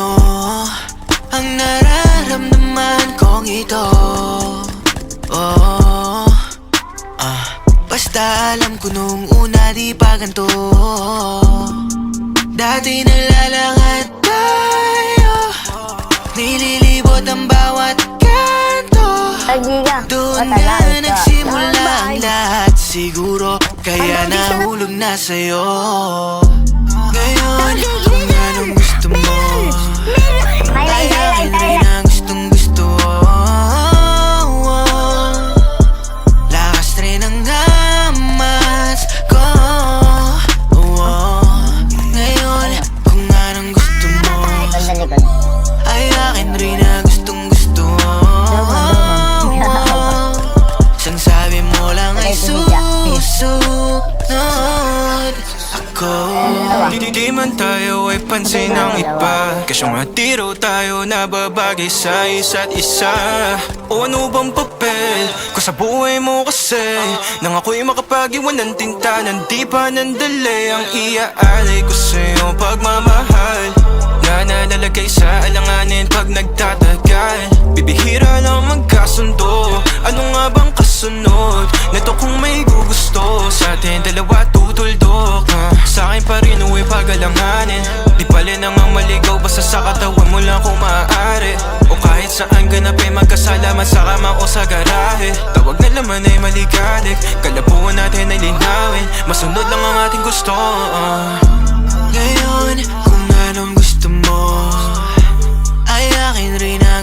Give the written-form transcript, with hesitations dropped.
ano ang nararamdaman kong ito. Oh, basta alam ko nung una di pa ganito. Dati nalalakad tayo, nililibot ang bawat kanto. Doon na nagsimula ang lahat siguro, kaya nahulog na sa'yo. Ngayon, kung anong gusto mo, ay akin rin ang gustong gusto. Lakas rin ang hamas ko. Ngayon, kung anong gusto mo, ay akin rin ang gustong gusto. Sang sabi mo lang ay susunod ako. Di man tayo ay pansin ng iba, kasyong hati raw tayo nababagay sa isa't isa. O ano bang papel ko sa buhay mo kasi, nang ako'y makapag-iwan ng tinta, nang di pa nandali ang iaalay ko sa'yo pagmamahal na nalalagay sa alanganin pag nagtatagal. Bibihira lang magkasundo, ano nga bang kasunod nito kung may gugusto sa atin dalawa tutuldok? Sa akin pa rin uwi pag-alanganin, di pala namang maligaw basta sa katawan mo lang kung maaari. O kahit saan ganapin magkasalaman sa kama o sa garahe. Tawag na laman ay maligalig, kalabuan natin ay linawin, masunod lang ang ating gusto. Ngayon, kung anong gusto mo, ay akin rin